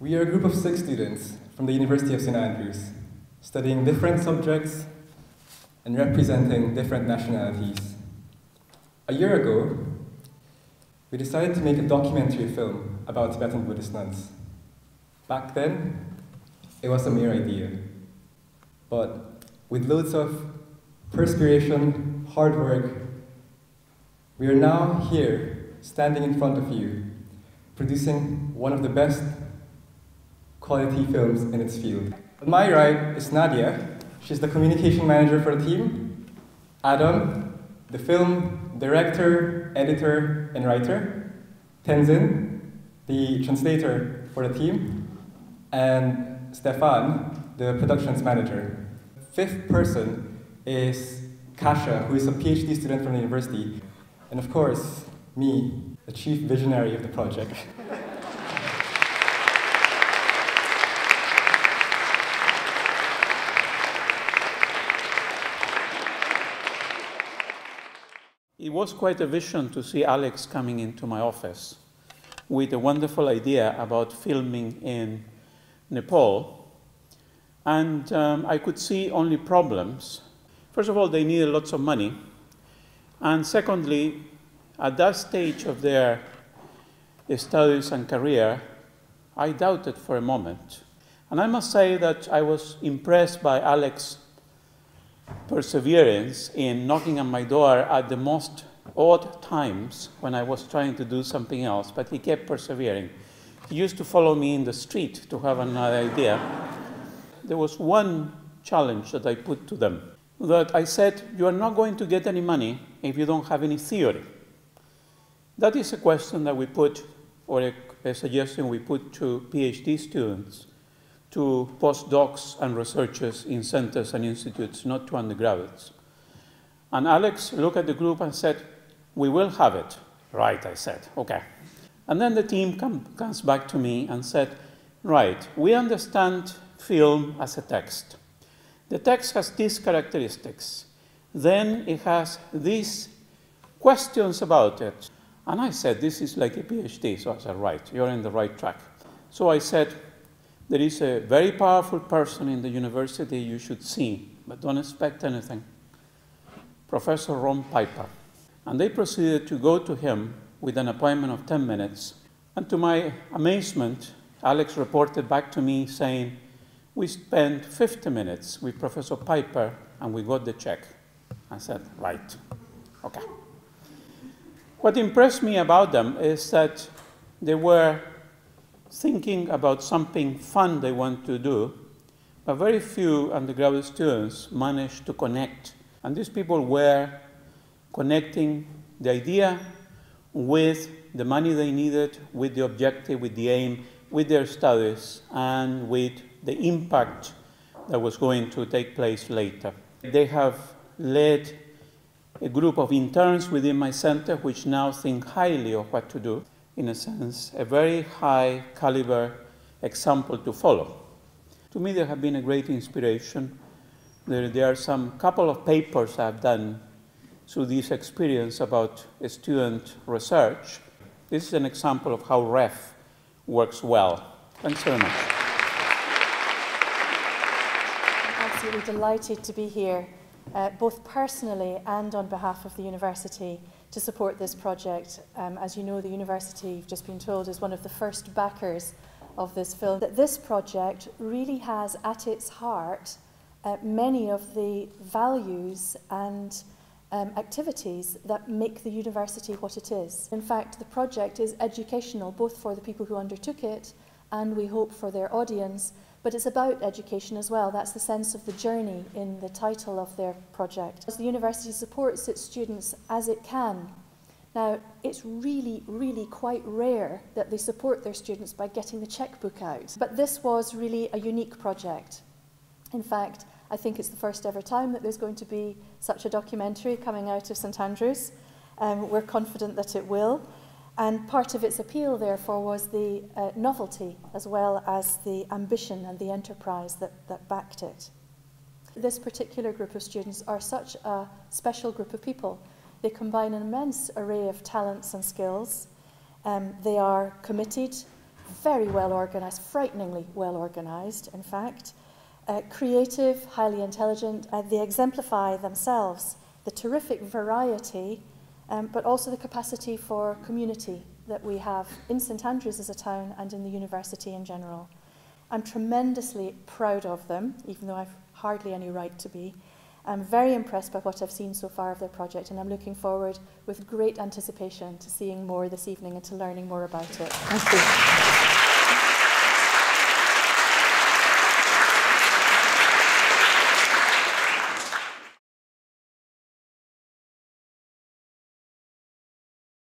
We are a group of 6 students from the University of St. Andrews, studying different subjects and representing different nationalities. A year ago, we decided to make a documentary film about Tibetan Buddhist nuns. Back then, it was a mere idea. But with loads of perspiration, hard work, we are now here, standing in front of you, producing one of the best quality films in its field. On my right is Nadia. She's the communication manager for the team. Adam, the film director, editor, and writer. Tenzin, the translator for the team. And Stefan, the productions manager. Fifth person is Kasha, who is a PhD student from the university. And of course, me, the chief visionary of the project. It was quite a vision to see Alex coming into my office with a wonderful idea about filming in Nepal. And I could see only problems. First of all, they needed lots of money. And secondly, at that stage of their studies and career, I doubted for a moment. And I must say that I was impressed by Alex's perseverance in knocking on my door at the most odd times when I was trying to do something else, but he kept persevering. He used to follow me in the street to have another idea. There was one challenge that I put to them, that I said, you are not going to get any money if you don't have any theory. That is a question that we put, or a suggestion we put to PhD students, to postdocs and researchers in centers and institutes, not to undergraduates. And Alex looked at the group and said, we will have it. Right, I said, okay. And then the team comes back to me and said, right, we understand film as a text. The text has these characteristics. Then it has these questions about it. And I said, this is like a PhD. So I said, right, you're in the right track. So I said, there is a very powerful person in the university you should see, but don't expect anything. Professor Ron Piper. And they proceeded to go to him with an appointment of 10 minutes. And to my amazement, Alex reported back to me saying, we spent 50 minutes with Professor Piper and we got the check. I said, right, okay. What impressed me about them is that they were thinking about something fun they want to do, but very few undergraduate students managed to connect. And these people were connecting the idea with the money they needed, with the objective, with the aim, with their studies, and with the impact that was going to take place later. They have led a group of interns within my center which now think highly of what to do. In a sense, a very high caliber example to follow. To me, they have been a great inspiration. There are some couple of papers I've done through this experience about student research. This is an example of how REF works well. Thanks very much. I'm absolutely delighted to be here, both personally and on behalf of the university, to support this project. As you know, the university, you've just been told, is one of the first backers of this film. That this project really has at its heart many of the values and activities that make the university what it is. In fact, the project is educational, both for the people who undertook it and we hope for their audience, but it's about education as well. That's the sense of the journey in the title of their project. As the university supports its students as it can. Now, it's really, really quite rare that they support their students by getting the checkbook out. But this was really a unique project. In fact, I think it's the first ever time that there's going to be such a documentary coming out of St. Andrews. We're confident that it will. And part of its appeal, therefore, was the novelty as well as the ambition and the enterprise that backed it. This particular group of students are such a special group of people. They combine an immense array of talents and skills. They are committed, very well organised, frighteningly well organised, in fact, creative, highly intelligent. They exemplify themselves the terrific variety, but also the capacity for community that we have in St Andrews as a town and in the university in general. I'm tremendously proud of them, even though I've hardly any right to be. I'm very impressed by what I've seen so far of their project, and I'm looking forward with great anticipation to seeing more this evening and to learning more about it. Thank you.